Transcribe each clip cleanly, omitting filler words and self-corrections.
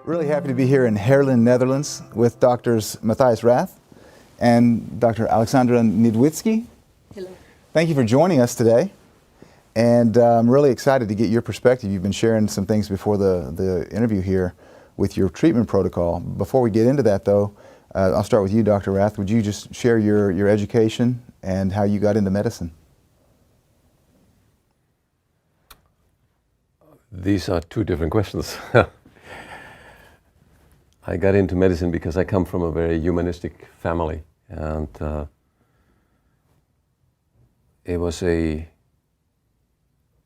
Really happy to be here in Haarlem, Netherlands with Doctors Matthias Rath and Dr. Alexandra Niedzwiecki. Hello. Thank you for joining us today. And I'm really excited to get your perspective. You've been sharing some things before the interview here with your treatment protocol. Before we get into that though, I'll start with you, Dr. Rath. Would you just share your education and how you got into medicine? These are two different questions. I got into medicine because I come from a very humanistic family, and it was a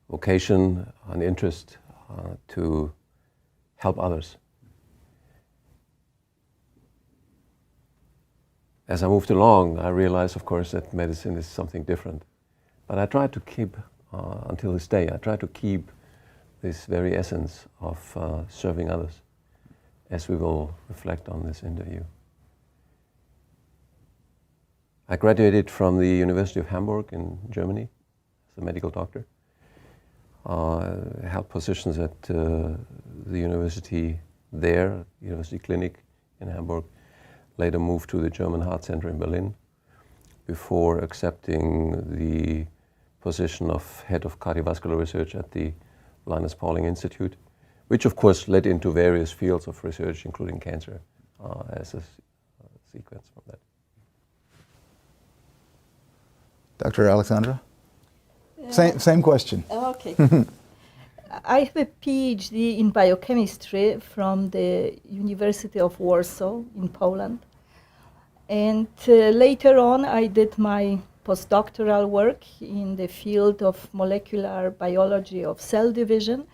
vocation, an interest to help others. As I moved along, I realized, of course, that medicine is something different. But I tried to keep, until this day, I tried to keep this very essence of serving others, as we will reflect on this interview. I graduated from the University of Hamburg in Germany as a medical doctor. Held positions at the university there, University Clinic in Hamburg. Later moved to the German Heart Center in Berlin before accepting the position of head of cardiovascular research at the Linus Pauling Institute, which of course led into various fields of research, including cancer, as a sequence from that. Dr. Alexandra? Same question. Okay. I have a PhD in biochemistry from the University of Warsaw in Poland. And later on, I did my postdoctoral work in the field of molecular biology of cell division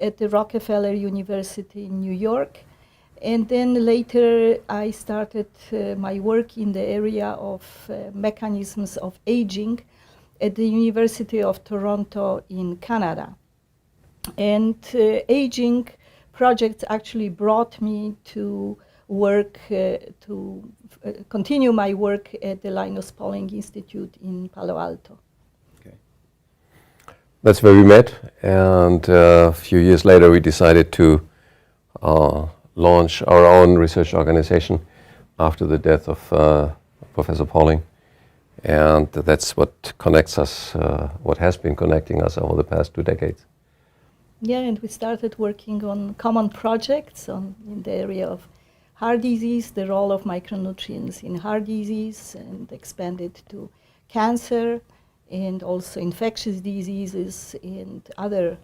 at the Rockefeller University in New York. And then later I started my work in the area of mechanisms of aging at the University of Toronto in Canada. And aging projects actually brought me to work, to continue my work at the Linus Pauling Institute in Palo Alto. That's where we met, and a few years later we decided to launch our own research organization after the death of Professor Pauling. And that's what connects us, what has been connecting us over the past 2 decades. Yeah, and we started working on common projects in the area of heart disease, the role of micronutrients in heart disease, and expanded to cancer, and also infectious diseases and other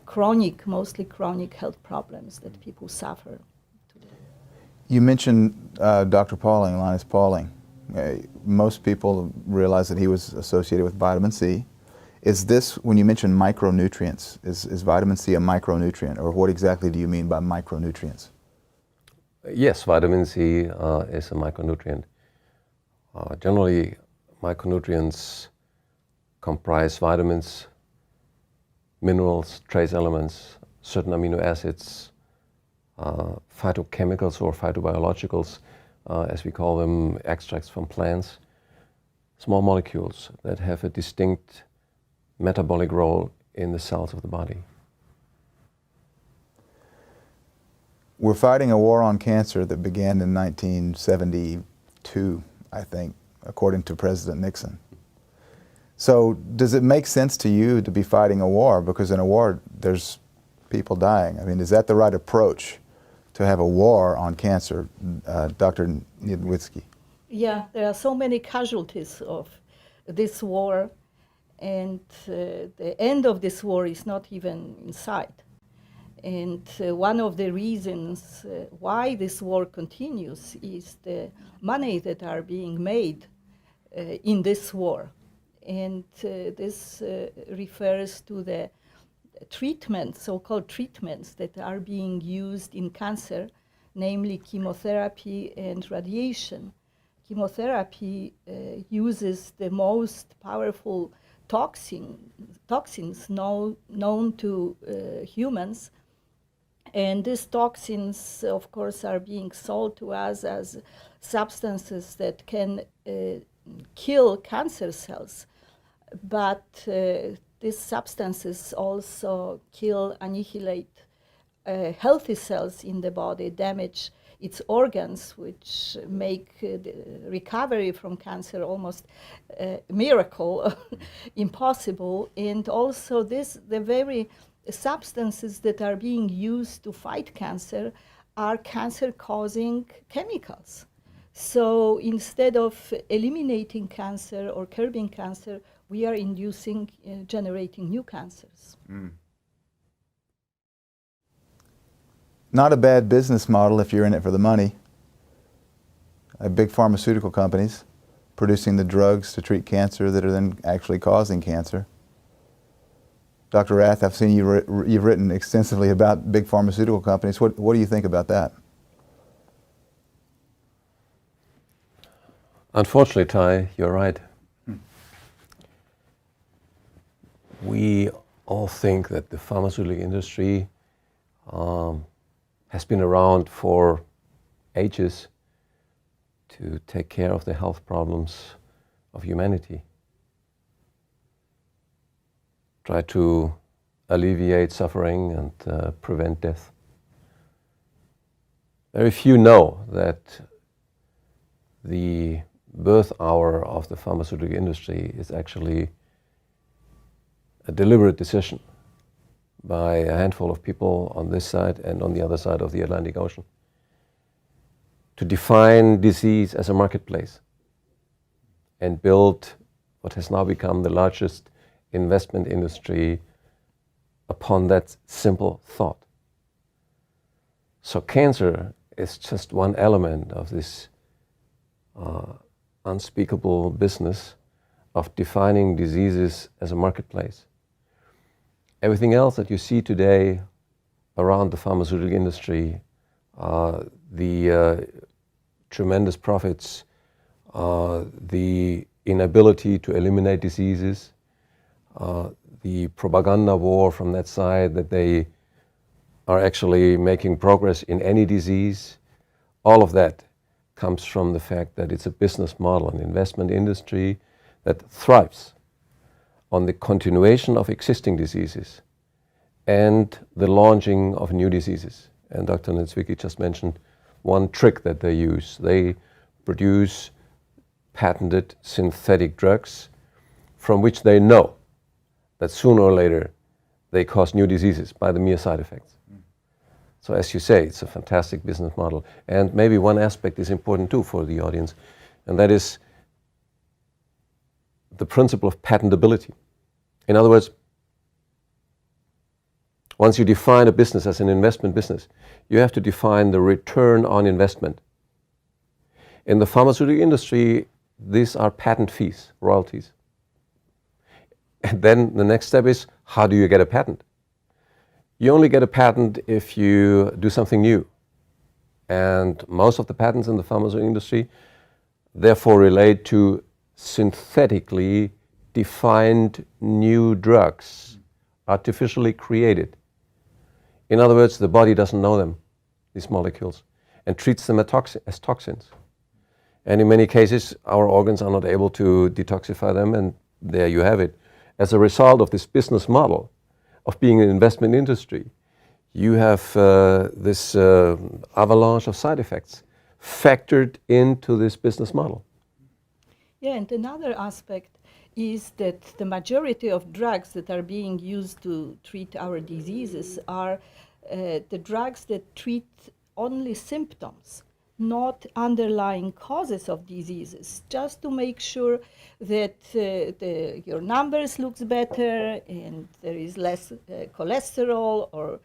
chronic, mostly chronic health problems that people suffer today. You mentioned Dr. Pauling, Linus Pauling. Most people realize that he was associated with vitamin C. Is this, when you mention micronutrients, is vitamin C a micronutrient, or what exactly do you mean by micronutrients? Yes, vitamin C is a micronutrient. Generally, micronutrients comprise vitamins, minerals, trace elements, certain amino acids, phytochemicals or phytobiologicals, as we call them, extracts from plants, small molecules that have a distinct metabolic role in the cells of the body. We're fighting a war on cancer that began in 1972, I think, according to President Nixon. So does it make sense to you to be fighting a war? Because in a war, there's people dying. I mean, is that the right approach to have a war on cancer? Dr. Niedzwiecki. Yeah, there are so many casualties of this war, and the end of this war is not even in sight. And one of the reasons why this war continues is the money that are being made in this war. And this refers to the treatments, so-called treatments that are being used in cancer, namely chemotherapy and radiation. Chemotherapy uses the most powerful toxins known to humans. And these toxins, of course, are being sold to us as substances that can kill cancer cells. But these substances also annihilate healthy cells in the body damage its organs, which make the recovery from cancer almost a miracle, impossible. And also the very substances that are being used to fight cancer are cancer-causing chemicals. So instead of eliminating cancer or curbing cancer, we are inducing, generating new cancers. Not a bad business model if you're in it for the money. Big pharmaceutical companies producing the drugs to treat cancer that are then actually causing cancer. Dr. Rath, I've seen you've written extensively about big pharmaceutical companies. What do you think about that? Unfortunately, Ty, you're right. We all think that the pharmaceutical industry has been around for ages to take care of the health problems of humanity. Try to alleviate suffering and prevent death. Very few know that the birth hour of the pharmaceutical industry is actually a deliberate decision by a handful of people on this side and on the other side of the Atlantic Ocean to define disease as a marketplace and build what has now become the largest investment industry upon that simple thought. So cancer is just one element of this unspeakable business of defining diseases as a marketplace. Everything else that you see today around the pharmaceutical industry, the tremendous profits, the inability to eliminate diseases, the propaganda war from that side that they are actually making progress in any disease, all of that comes from the fact that it's a business model, an investment industry that thrives on the continuation of existing diseases and the launching of new diseases. And Dr. Niedzwiecki just mentioned one trick that they use. They produce patented synthetic drugs from which they know that sooner or later they cause new diseases by the mere side effects. So as you say, it's a fantastic business model. And maybe one aspect is important too for the audience, and that is the principle of patentability. In other words, once you define a business as an investment business, you have to define the return on investment. In the pharmaceutical industry, these are patent fees, royalties. And then the next step is, how do you get a patent? You only get a patent if you do something new. And most of the patents in the pharmaceutical industry therefore relate to synthetically defined new drugs, artificially created. In other words, the body doesn't know them, these molecules, and treats them as toxins. And in many cases, our organs are not able to detoxify them, and there you have it. As a result of this business model of being an investment industry, you have this avalanche of side effects factored into this business model. Yeah, and another aspect is that the majority of drugs that are being used to treat our diseases are the drugs that treat only symptoms, not underlying causes of diseases, just to make sure that your numbers looks better and there is less cholesterol or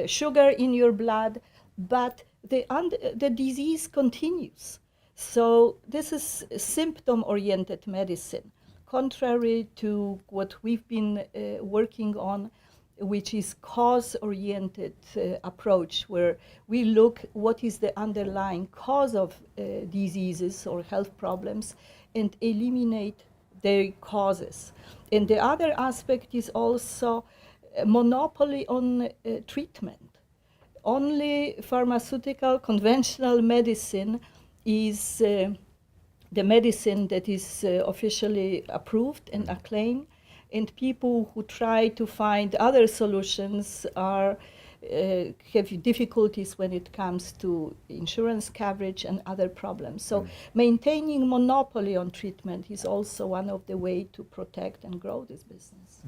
sugar in your blood, but the disease continues. So this is symptom-oriented medicine, contrary to what we've been working on, which is cause-oriented approach, where we look what is the underlying cause of diseases or health problems and eliminate their causes. And the other aspect is also a monopoly on treatment. Only pharmaceutical conventional medicine is the medicine that is officially approved and acclaimed, and people who try to find other solutions are have difficulties when it comes to insurance coverage and other problems. So maintaining monopoly on treatment is also one of the ways to protect and grow this business.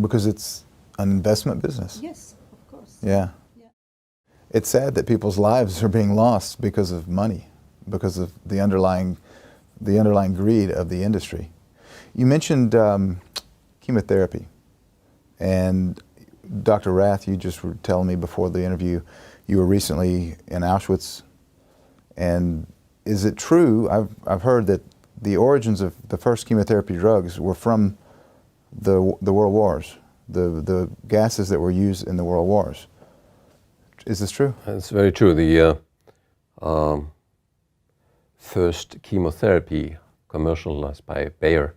Because it's an investment business. Yes, of course. Yeah. Yeah. It's sad that people's lives are being lost because of money, because of the underlying greed of the industry. You mentioned chemotherapy, and Dr. Rath, you just were telling me before the interview, you were recently in Auschwitz, and is it true, I've heard that the origins of the first chemotherapy drugs were from the World Wars, the gases that were used in the World Wars. Is this true? It's very true. The first chemotherapy commercialized by Bayer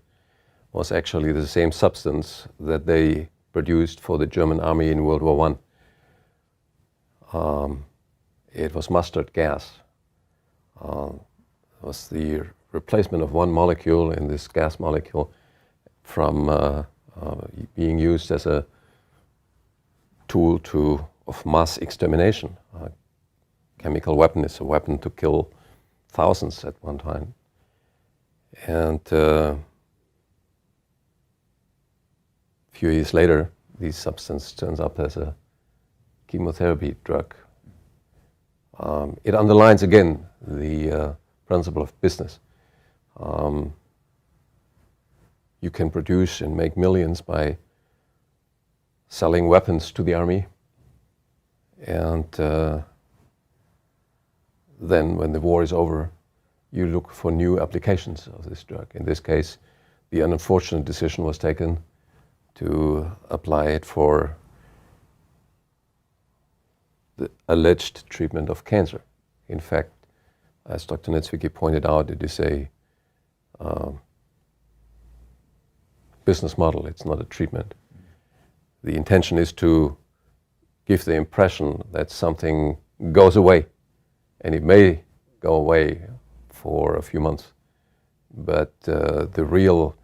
was actually the same substance that they produced for the German army in World War I. It was mustard gas. It was the replacement of one molecule in this gas molecule from being used as a tool of mass extermination. A chemical weapon is a weapon to kill thousands at one time. And few years later, this substance turns up as a chemotherapy drug. It underlines again the principle of business. You can produce and make millions by selling weapons to the army, and then when the war is over, you look for new applications of this drug. In this case, the unfortunate decision was taken to apply it for the alleged treatment of cancer. In fact, as Dr. Niedzwiecki pointed out, it is a business model, it's not a treatment. The intention is to give the impression that something goes away, and it may go away for a few months, but the real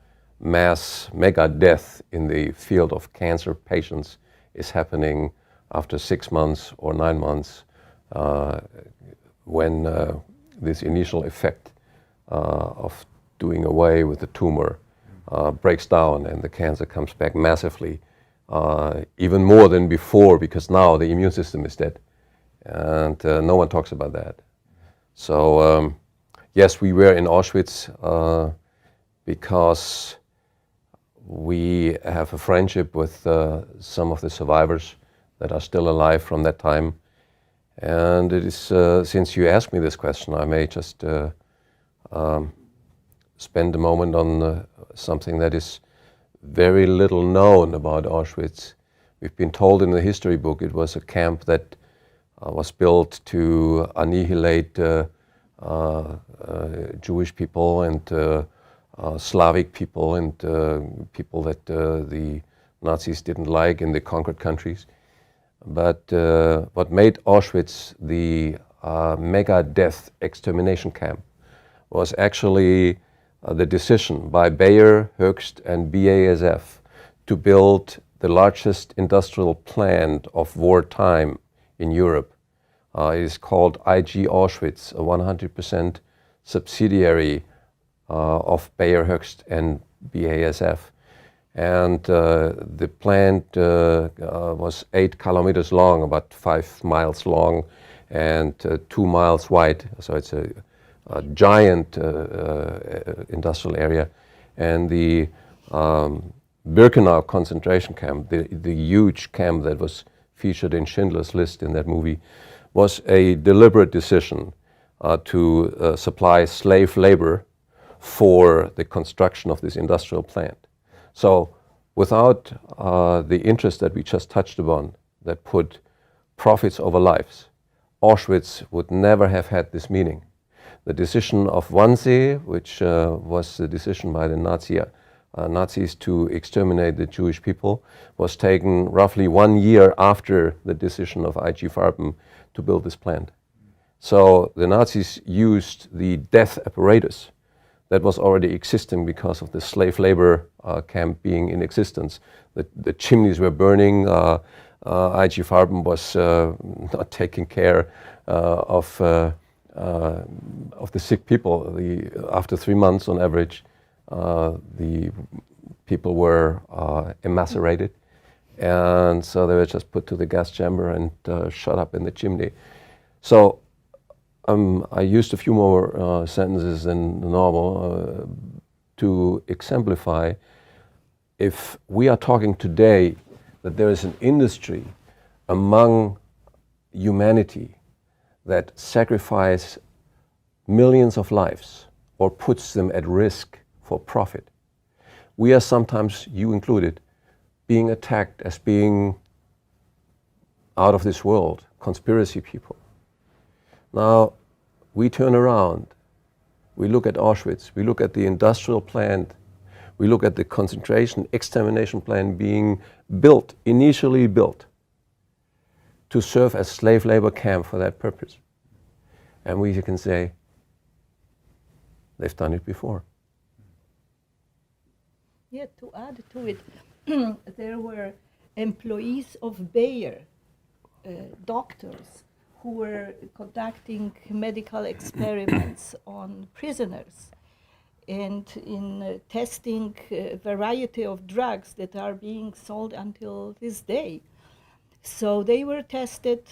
mass mega death in the field of cancer patients is happening after 6 months or 9 months, when this initial effect of doing away with the tumor breaks down and the cancer comes back massively, even more than before, because now the immune system is dead, and no one talks about that. So yes, we were in Auschwitz because we have a friendship with some of the survivors that are still alive from that time. And it is, since you asked me this question, I may just spend a moment on something that is very little known about Auschwitz. We've been told in the history book it was a camp that was built to annihilate Jewish people and Slavic people and people that the Nazis didn't like in the conquered countries. But what made Auschwitz the mega death extermination camp was actually the decision by Bayer, Höchst and BASF to build the largest industrial plant of wartime in Europe. It is called IG Auschwitz, a 100% subsidiary of Bayer, Höchst and BASF. And the plant was 8 kilometers long, about 5 miles long, and 2 miles wide. So it's a giant industrial area. And the Birkenau concentration camp, the huge camp that was featured in Schindler's List in that movie, was a deliberate decision to supply slave labor for the construction of this industrial plant. So without the interest that we just touched upon, that put profits over lives, Auschwitz would never have had this meaning. The decision of Wannsee, which was the decision by the Nazis to exterminate the Jewish people, was taken roughly 1 year after the decision of IG Farben to build this plant. So the Nazis used the death apparatus that was already existing because of the slave labor camp being in existence. The chimneys were burning, IG Farben was not taking care of the sick people. After 3 months on average, the people were emascerated, and so they were just put to the gas chamber and shut up in the chimney. So I used a few more sentences than normal to exemplify, if we are talking today that there is an industry among humanity that sacrifices millions of lives or puts them at risk for profit, we are sometimes, you included, being attacked as being out of this world, conspiracy people. Now, we turn around, we look at Auschwitz, we look at the industrial plant, we look at the concentration, extermination plant being built, initially built, to serve as slave labor camp for that purpose. And we can say, they've done it before. Yeah, to add to it, there were employees of Bayer, doctors, who were conducting medical experiments on prisoners and in testing a variety of drugs that are being sold until this day. So they were tested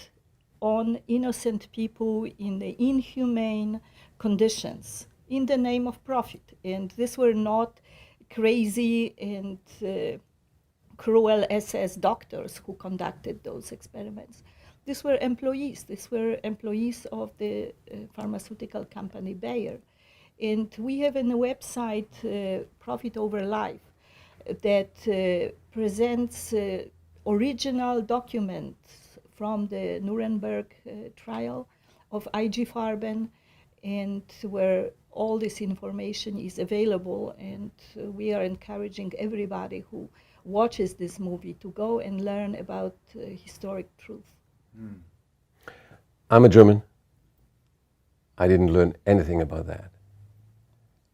on innocent people in the inhumane conditions in the name of profit. And these were not crazy and cruel SS doctors who conducted those experiments. These were employees. These were employees of the pharmaceutical company Bayer. And we have a website, Profit Over Life, that presents original documents from the Nuremberg trial of IG Farben, and where all this information is available. And we are encouraging everybody who watches this movie to go and learn about historic truth. I'm a German. I didn't learn anything about that.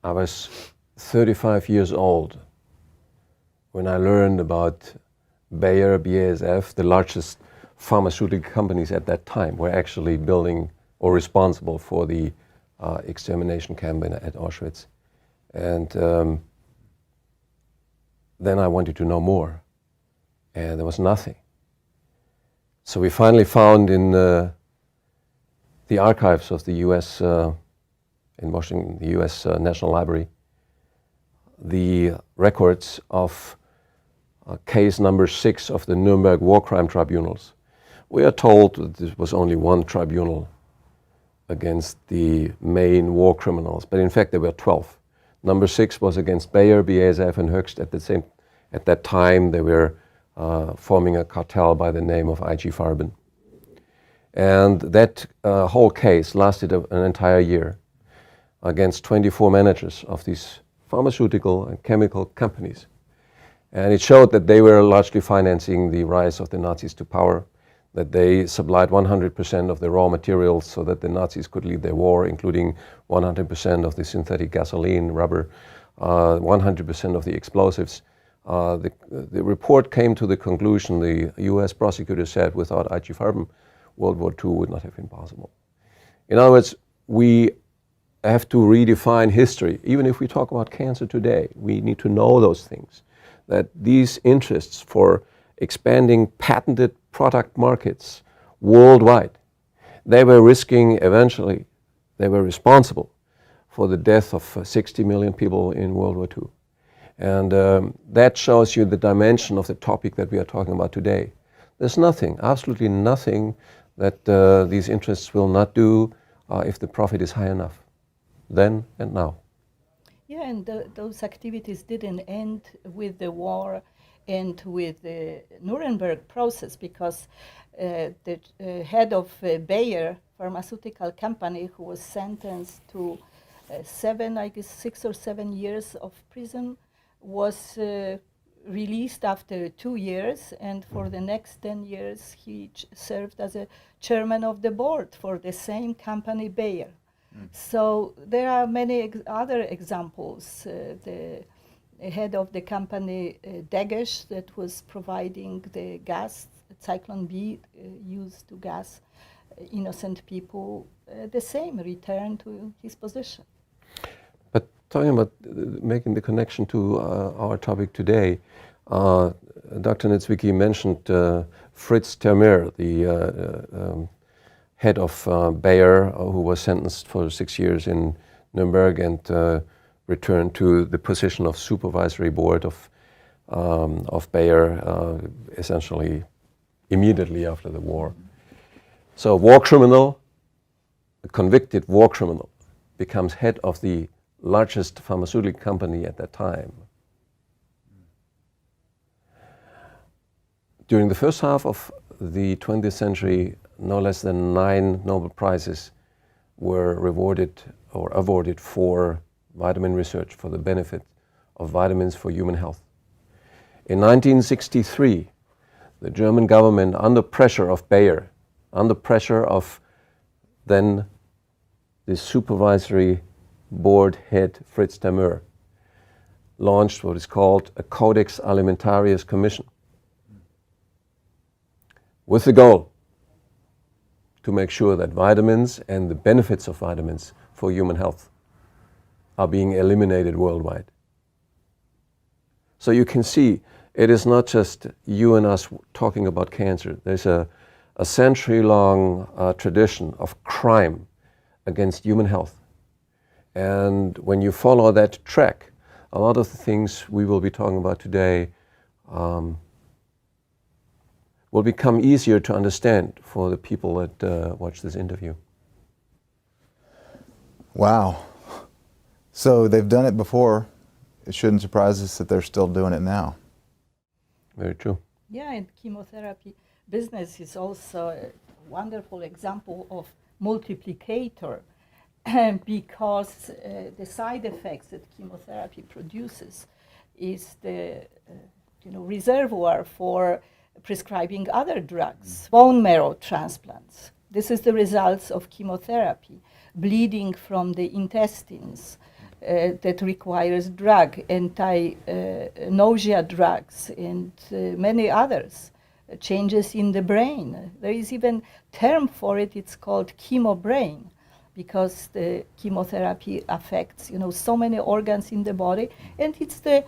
I was 35 years old when I learned about Bayer, BASF, the largest pharmaceutical companies at that time, were actually building or responsible for the extermination camp at Auschwitz. And then I wanted to know more, and there was nothing. So we finally found in the archives of the U.S. In Washington, the U.S. National Library, the records of case number 6 of the Nuremberg War Crime Tribunals. We are told that there was only one tribunal against the main war criminals, but in fact there were 12. Number 6 was against Bayer, BASF, and Höchst. At that time, they were forming a cartel by the name of IG Farben. And that whole case lasted an entire year against 24 managers of these pharmaceutical and chemical companies. And it showed that they were largely financing the rise of the Nazis to power, that they supplied 100% of the raw materials so that the Nazis could lead their war, including 100% of the synthetic gasoline, rubber, 100% of the explosives. The report came to the conclusion, the US prosecutor said, without IG Farben, World War II would not have been possible. In other words, we have to redefine history. Even if we talk about cancer today, we need to know those things, that these interests for expanding patented product markets worldwide, they were risking eventually, they were responsible for the death of 60 million people in World War II. And that shows you the dimension of the topic that we are talking about today. There's nothing, absolutely nothing, that these interests will not do if the profit is high enough, then and now. Yeah, and those activities didn't end with the war and with the Nuremberg process, because the head of Bayer pharmaceutical company, who was sentenced to 6 or 7 years of prison, was released after 2 years, and for the next 10 years he served as a chairman of the board for the same company, Bayer. So there are many other examples. The head of the company, Degesch, that was providing the gas Cyclone B used to gas innocent people, the same, return to his position. But talking about making the connection to our topic today, Dr. Niedzwiecki mentioned Fritz Termer, the head of Bayer, who was sentenced for 6 years in Nuremberg and returned to the position of supervisory board of Bayer, essentially immediately after the war. So a war criminal, a convicted war criminal, becomes head of the largest pharmaceutical company at that time. During the first half of the 20th century, no less than 9 Nobel Prizes were rewarded or awarded for vitamin research, for the benefit of vitamins for human health. In 1963, the German government, under pressure of Bayer, under pressure of then the supervisory board head Fritz Termer, launched what is called a Codex Alimentarius Commission, with the goal to make sure that vitamins and the benefits of vitamins for human health are being eliminated worldwide. So you can see, it is not just you and us talking about cancer. There's a century-long tradition of crime against human health. And when you follow that track, a lot of the things we will be talking about today will become easier to understand for the people that watch this interview. Wow. So they've done it before. It shouldn't surprise us that they're still doing it now. Very true. Yeah, and chemotherapy business is also a wonderful example of multiplicator because the side effects that chemotherapy produces is the reservoir for prescribing other drugs, bone marrow transplants. This is the results of chemotherapy, bleeding from the intestines that requires drug, anti-nausea drugs, and many others, changes in the brain. There is even term for it, it's called chemobrain, because the chemotherapy affects so many organs in the body, and it's the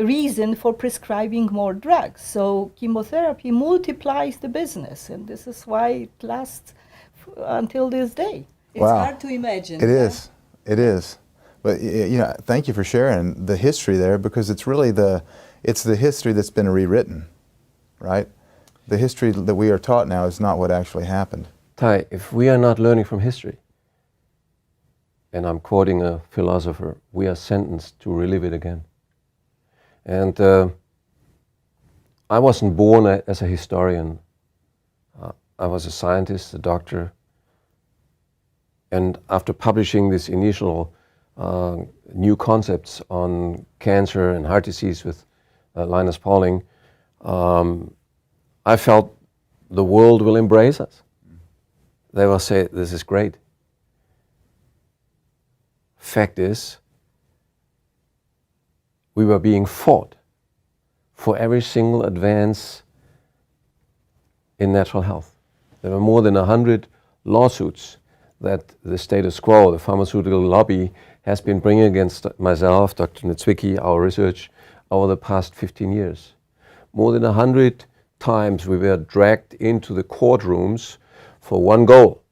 reason for prescribing more drugs. So chemotherapy multiplies the business, and this is why it lasts until this day. It's Wow. hard to imagine. It is. It is. But thank you for sharing the history there, because it's really the history that's been rewritten, right? The history that we are taught now is not what actually happened. Ty, if we are not learning from history, and I'm quoting a philosopher, we are sentenced to relive it again. And I wasn't born as a historian. I was a scientist, a doctor. And after publishing this initial new concepts on cancer and heart disease with Linus Pauling, I felt the world will embrace us. They will say, this is great. Fact is, we were being fought for every single advance in natural health. There were more than 100 lawsuits that the status quo, the pharmaceutical lobby, has been bringing against myself, Dr. Niedzwiecki, our research, over the past 15 years. More than 100 times we were dragged into the courtrooms for one goal.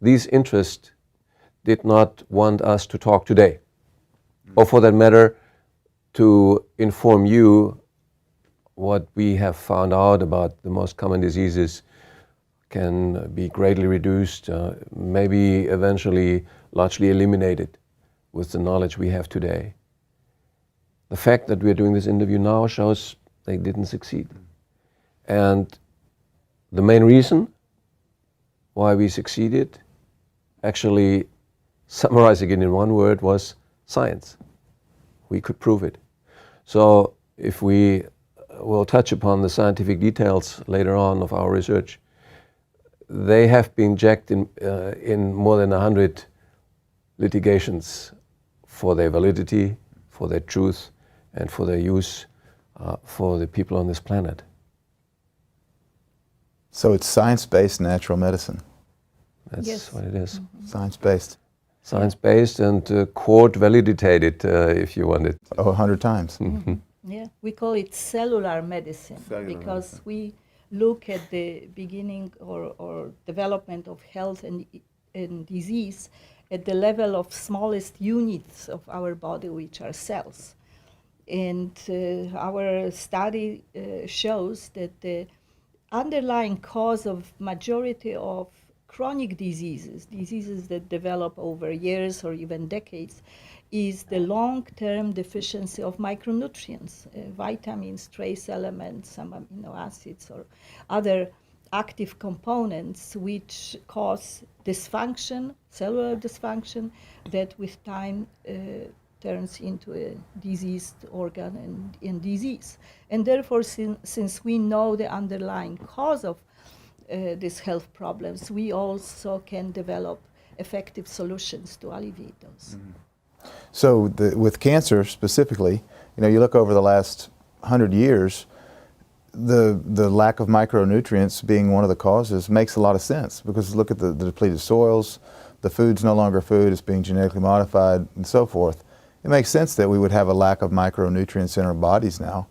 These interests did not want us to talk today, or for that matter, to inform you what we have found out about the most common diseases can be greatly reduced, maybe eventually largely eliminated with the knowledge we have today. The fact that we're doing this interview now shows they didn't succeed. And the main reason why we succeeded, actually summarizing it in one word, was science. We could prove it. So if we will touch upon the scientific details later on of our research, they have been jacked in more than 100 litigations for their validity, for their truth, and for their use for the people on this planet. So it's science-based natural medicine. That's Yes. what it is. Science-based. Science-based and court validated, if you want it. Oh, 100 times. Yeah, we call it cellular medicine Cellular because we look at the beginning or development of health and disease at the level of smallest units of our body, which are cells. And our study shows that the underlying cause of majority of chronic diseases that develop over years or even decades, is the long-term deficiency of micronutrients, vitamins, trace elements, some amino acids, or other active components which cause dysfunction, cellular dysfunction, that with time turns into a diseased organ and disease. And therefore, since we know the underlying cause of these health problems, we also can develop effective solutions to alleviate those. So with cancer specifically, you look over the last 100 years, the lack of micronutrients being one of the causes makes a lot of sense, because look at the depleted soils, the food's no longer food, it's being genetically modified and so forth. It makes sense that we would have a lack of micronutrients in our bodies now.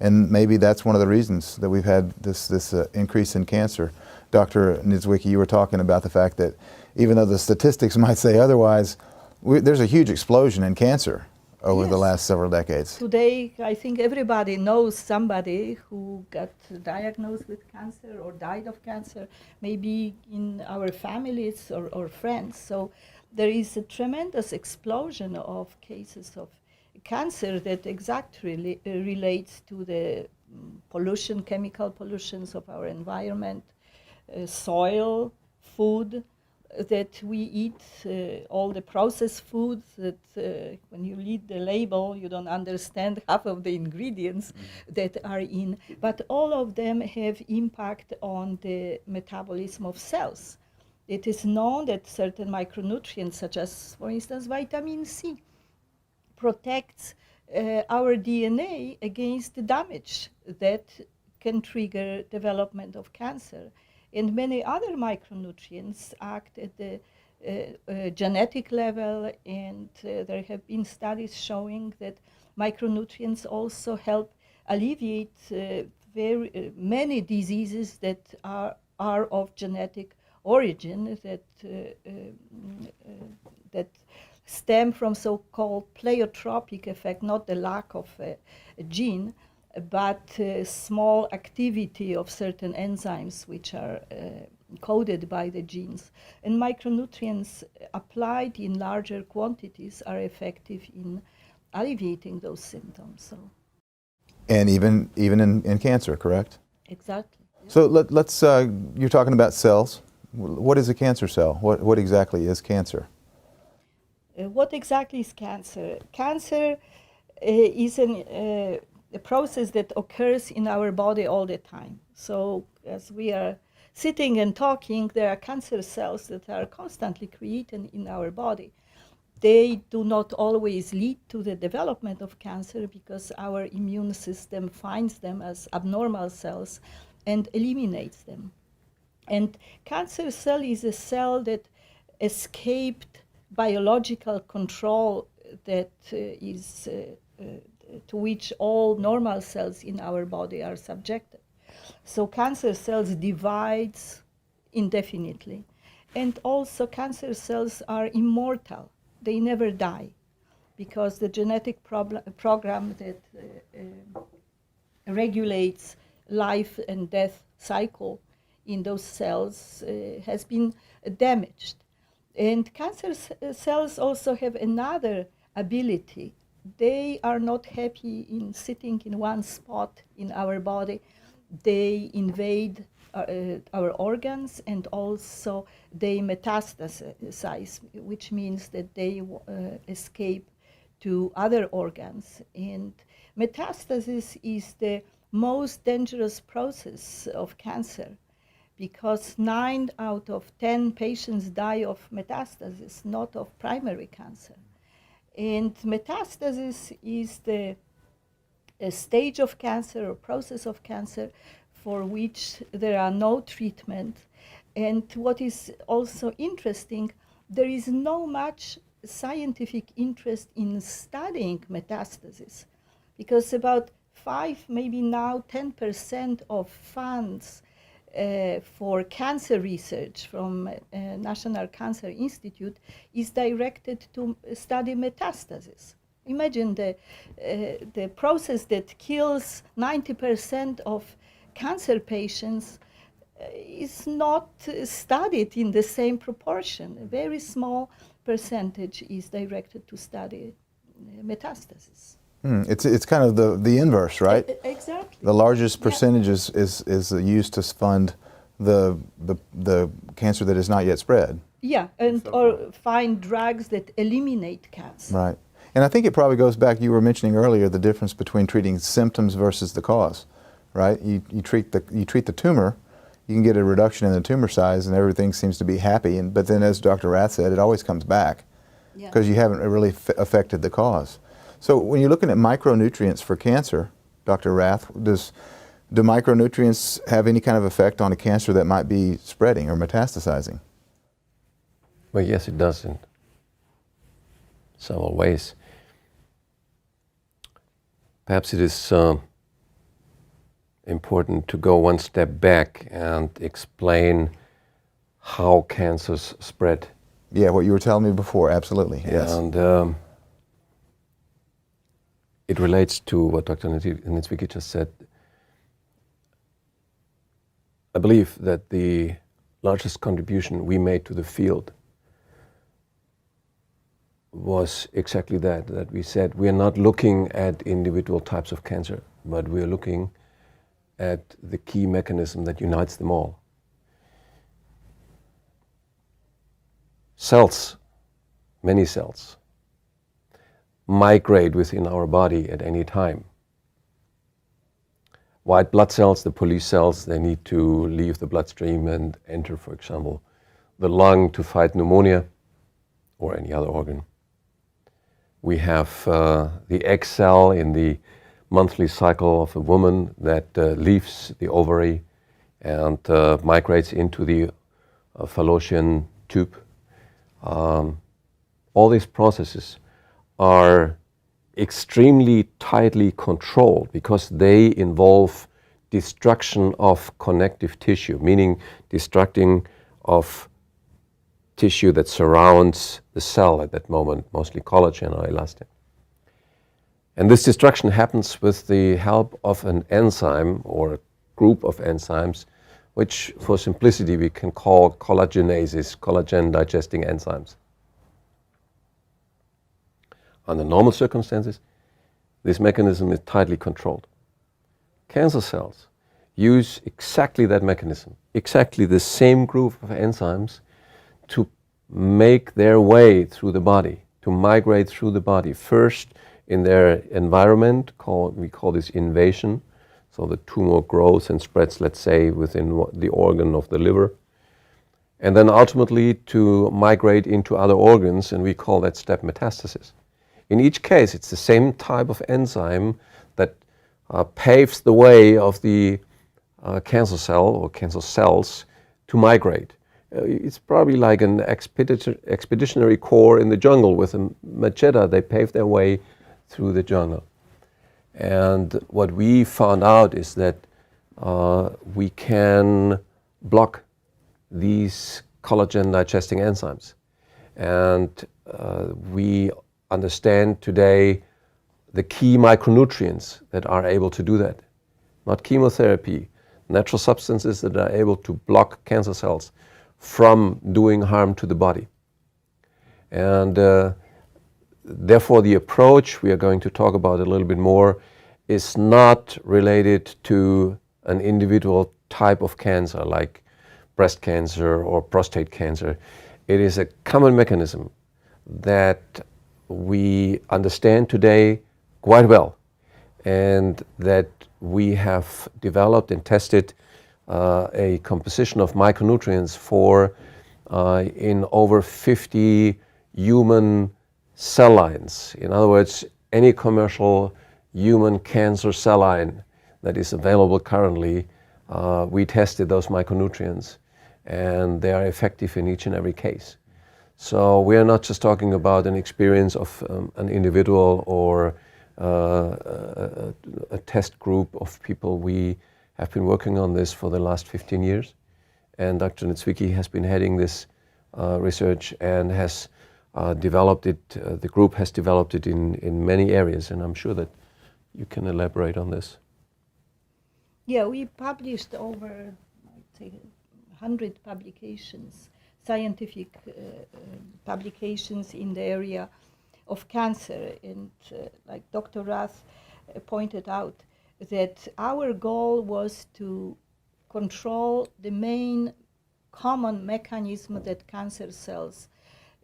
And maybe that's one of the reasons that we've had this increase in cancer. Dr. Niedzwiecki, you were talking about the fact that even though the statistics might say otherwise, there's a huge explosion in cancer over the last several decades. Today, I think everybody knows somebody who got diagnosed with cancer or died of cancer, maybe in our families or friends. So there is a tremendous explosion of cases of cancer that exactly relates to the pollution, chemical pollutions of our environment, soil, food that we eat, all the processed foods that when you read the label, you don't understand half of the ingredients that are in, but all of them have impact on the metabolism of cells. It is known that certain micronutrients, such as, for instance, vitamin C, protects our DNA against the damage that can trigger development of cancer. And many other micronutrients act at the genetic level, and there have been studies showing that micronutrients also help alleviate very many diseases that are of genetic origin, that stem from so-called pleiotropic effect, not the lack of a gene, but small activity of certain enzymes which are coded by the genes. And micronutrients applied in larger quantities are effective in alleviating those symptoms. So. And even in cancer, correct? Exactly. So let's, you're talking about cells. What is a cancer cell? What exactly is cancer? What exactly is cancer? Cancer is a process that occurs in our body all the time. So as we are sitting and talking, there are cancer cells that are constantly created in our body. They do not always lead to the development of cancer because our immune system finds them as abnormal cells and eliminates them. And cancer cell is a cell that escaped biological control that is to which all normal cells in our body are subjected. So cancer cells divide indefinitely. And also cancer cells are immortal. They never die because the genetic program that regulates life and death cycle in those cells has been damaged. And cancer cells also have another ability. They are not happy in sitting in one spot in our body. They invade our organs, and also they metastasize, which means that they escape to other organs. And metastasis is the most dangerous process of cancer, because 9 out of 10 patients die of metastasis, not of primary cancer. And metastasis is the stage of cancer or process of cancer for which there are no treatment. And what is also interesting, there is no much scientific interest in studying metastasis, because about 5, maybe now 10% of funds for cancer research from National Cancer Institute is directed to study metastasis. Imagine the process that kills 90% of cancer patients is not studied in the same proportion. A very small percentage is directed to study metastasis. It's kind of the inverse, right? Exactly. The largest percentage is used to fund the cancer that is not yet spread. Yeah, and or find drugs that eliminate cancer. Right. And I think it probably goes back, you were mentioning earlier, the difference between treating symptoms versus the cause, right? You treat the tumor, you can get a reduction in the tumor size and everything seems to be happy, but then as Dr. Rath said, it always comes back because you haven't really affected the cause. So when you're looking at micronutrients for cancer, Dr. Rath, do micronutrients have any kind of effect on a cancer that might be spreading or metastasizing? Well, yes, it does in several ways. Perhaps it is important to go one step back and explain how cancers spread. Yeah, what you were telling me before, absolutely. Yes. And it relates to what Dr. Niedzwiecki just said. I believe that the largest contribution we made to the field was exactly that we said we are not looking at individual types of cancer, but we are looking at the key mechanism that unites them all. Cells, many cells, migrate within our body at any time. White blood cells, the police cells, they need to leave the bloodstream and enter, for example, the lung to fight pneumonia or any other organ. We have the egg cell in the monthly cycle of a woman that leaves the ovary and migrates into the fallopian tube. All these processes are extremely tightly controlled because they involve destruction of connective tissue, meaning destructing of tissue that surrounds the cell at that moment, mostly collagen or elastin. And this destruction happens with the help of an enzyme or a group of enzymes, which for simplicity we can call collagenases, collagen digesting enzymes. Under normal circumstances, this mechanism is tightly controlled. Cancer cells use exactly that mechanism, exactly the same group of enzymes to make their way through the body, to migrate through the body. First in their environment, we call this invasion, so the tumor grows and spreads, let's say, within the organ of the liver. And then ultimately to migrate into other organs, and we call that step metastasis. In each case, it's the same type of enzyme that paves the way of the cancer cell or cancer cells to migrate. It's probably like an expeditionary corps in the jungle with a machete. They pave their way through the jungle. And what we found out is that we can block these collagen digesting enzymes. And we understand today the key micronutrients that are able to do that. Not chemotherapy, natural substances that are able to block cancer cells from doing harm to the body. And therefore the approach we are going to talk about a little bit more is not related to an individual type of cancer like breast cancer or prostate cancer. It is a common mechanism that we understand today quite well, and that we have developed and tested a composition of micronutrients for in over 50 human cell lines. In other words, any commercial human cancer cell line that is available currently we tested those micronutrients, and they are effective in each and every case. So we are not just talking about an experience of an individual or a test group of people. We have been working on this for the last 15 years, and Dr. Niedzwiecki has been heading this research and has developed it, the group has developed it in many areas, and I'm sure that you can elaborate on this. Yeah, we published over, I'd say, 100 publications, scientific publications in the area of cancer. And like Dr. Rath pointed out, that our goal was to control the main common mechanism that cancer cells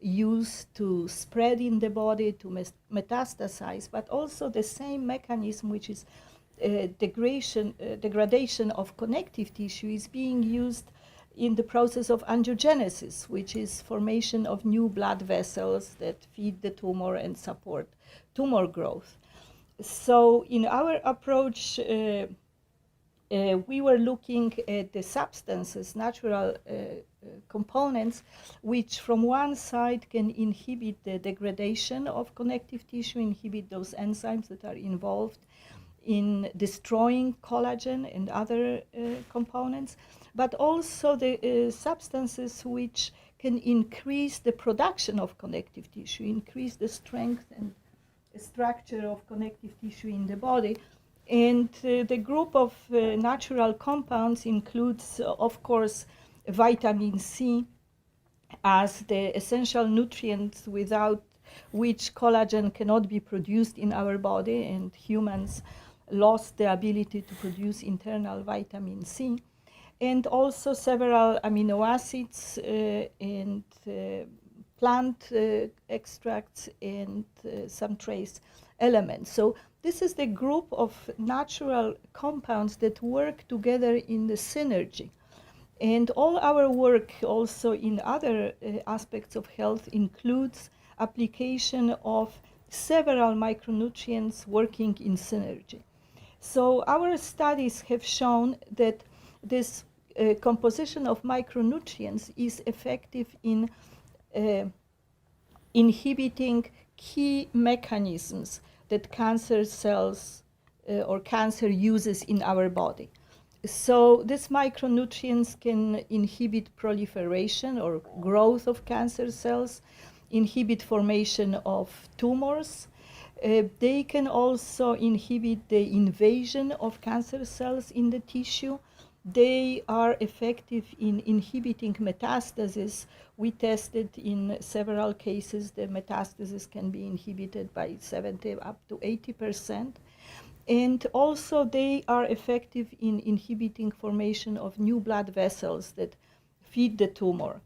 use to spread in the body, to metastasize, but also the same mechanism, which is degradation of connective tissue, is being used in the process of angiogenesis, which is formation of new blood vessels that feed the tumor and support tumor growth. So in our approach, we were looking at the substances, natural components, which from one side can inhibit the degradation of connective tissue, inhibit those enzymes that are involved in destroying collagen and other components, but also the substances which can increase the production of connective tissue, increase the strength and structure of connective tissue in the body. And the group of natural compounds includes, of course, vitamin C as the essential nutrient without which collagen cannot be produced in our body, and humans lost the ability to produce internal vitamin C, and also several amino acids and plant extracts and some trace elements. So this is the group of natural compounds that work together in the synergy. And all our work also in other aspects of health includes application of several micronutrients working in synergy. So our studies have shown that this composition of micronutrients is effective in inhibiting key mechanisms that cancer cells or cancer uses in our body. So these micronutrients can inhibit proliferation or growth of cancer cells, inhibit formation of tumors. They can also inhibit the invasion of cancer cells in the tissue. They are effective in inhibiting metastasis. We tested in several cases the metastasis can be inhibited by 70 up to 80%. And also they are effective in inhibiting formation of new blood vessels that feed the tumor.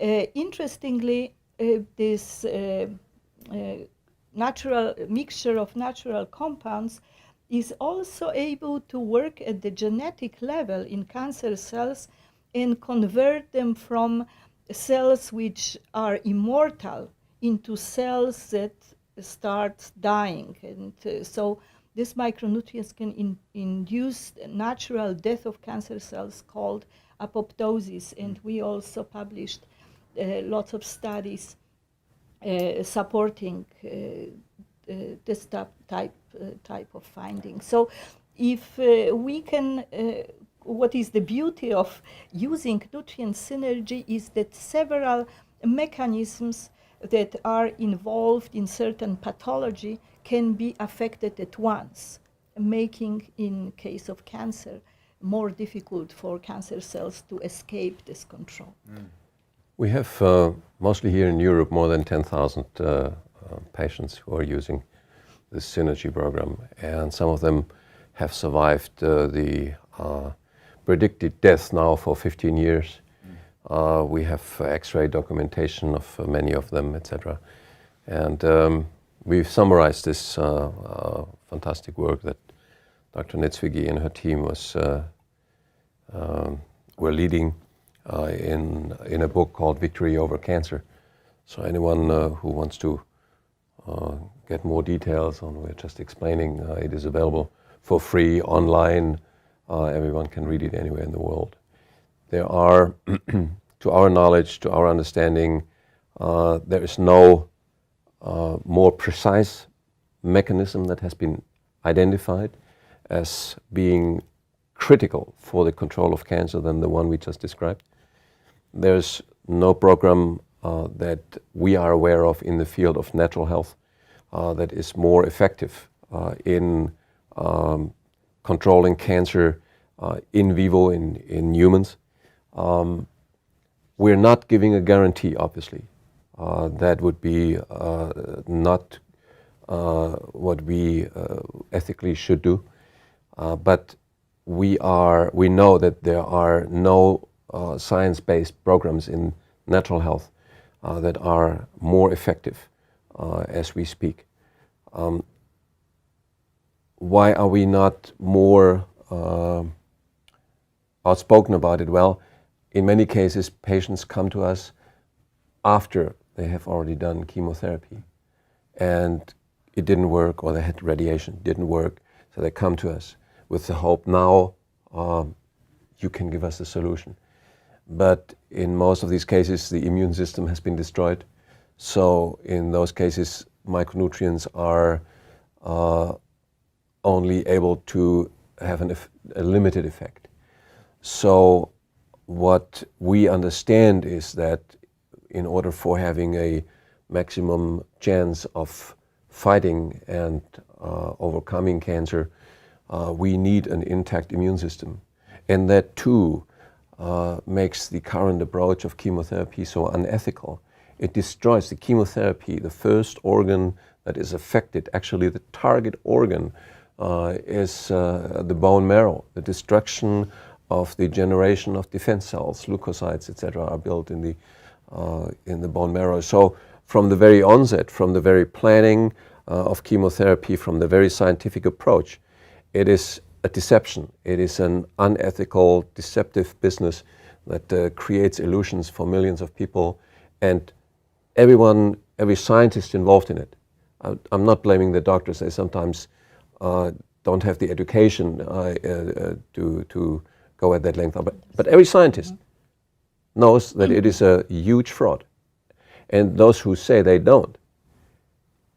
Interestingly, this natural mixture of natural compounds is also able to work at the genetic level in cancer cells and convert them from cells which are immortal into cells that start dying. And so these micronutrients can induce natural death of cancer cells called apoptosis. And we also published lots of studies supporting this type of finding. So if we can, what is the beauty of using nutrient synergy is that several mechanisms that are involved in certain pathology can be affected at once, making, in case of cancer, more difficult for cancer cells to escape this control. We have, mostly here in Europe, more than 10,000 patients who are using this synergy program, and some of them have survived the predicted death now for 15 years. We have X-ray documentation of many of them, etc. And we've summarized this fantastic work that Dr. Niedzwiecki and her team were leading in a book called Victory Over Cancer. So anyone who wants to get more details on what we're just explaining, it is available for free online Everyone can read it anywhere in the world. There are, to our knowledge, to our understanding, there is no more precise mechanism that has been identified as being critical for the control of cancer than the one we just described. There's no program that we are aware of in the field of natural health that is more effective in controlling cancer in vivo in humans. We're not giving a guarantee, obviously. That would be not what we ethically should do. But we know that there are no science-based programs in natural health that are more effective as we speak. Why are we not more outspoken about it? Well, in many cases, patients come to us after they have already done chemotherapy and it didn't work, or they had radiation, didn't work, so they come to us with the hope, now you can give us a solution. But in most of these cases, the immune system has been destroyed. So in those cases, micronutrients are only able to have a limited effect. So what we understand is that in order for having a maximum chance of fighting and overcoming cancer, we need an intact immune system. And that too makes the current approach of chemotherapy so unethical. It destroys the chemotherapy, the first organ that is affected, actually the target organ is the bone marrow. The destruction of the generation of defense cells, leukocytes, etc., are built in the bone marrow. So from the very onset, from the very planning of chemotherapy, from the very scientific approach, it is a deception. It is an unethical, deceptive business that creates illusions for millions of people, and every scientist involved in it. I'm not blaming the doctors. They sometimes don't have the education to go at that length. But every scientist knows that it is a huge fraud. And those who say they don't,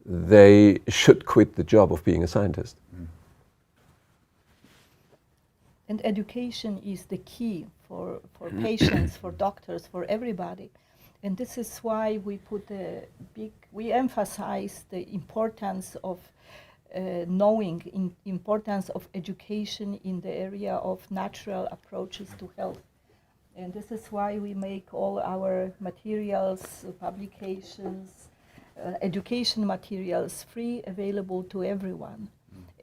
they should quit the job of being a scientist. And education is the key for patients, for doctors, for everybody. And this is why we emphasize the importance of importance of education in the area of natural approaches to health. And this is why we make all our materials, publications, education materials free, available to everyone.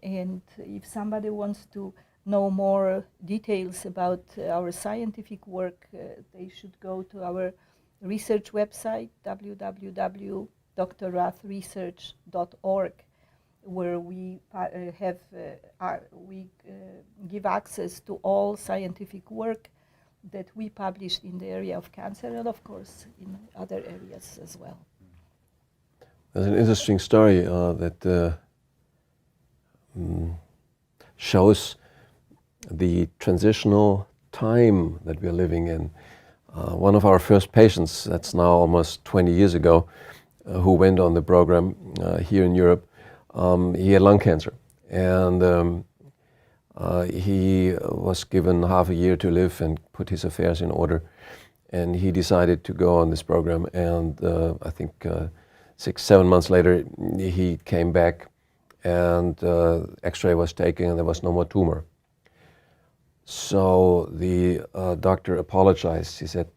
And if somebody wants to know more details about our scientific work, they should go to our research website, www.drrathresearch.org, where we give access to all scientific work that we published in the area of cancer, and of course in other areas as well. There's an interesting story that shows the transitional time that we are living in. One of our first patients, that's now almost 20 years ago, who went on the program here in Europe, he had lung cancer, and he was given half a year to live and put his affairs in order, and he decided to go on this program, and I think 6-7 months later he came back, and x-ray was taken and there was no more tumor. So the doctor apologized. He said,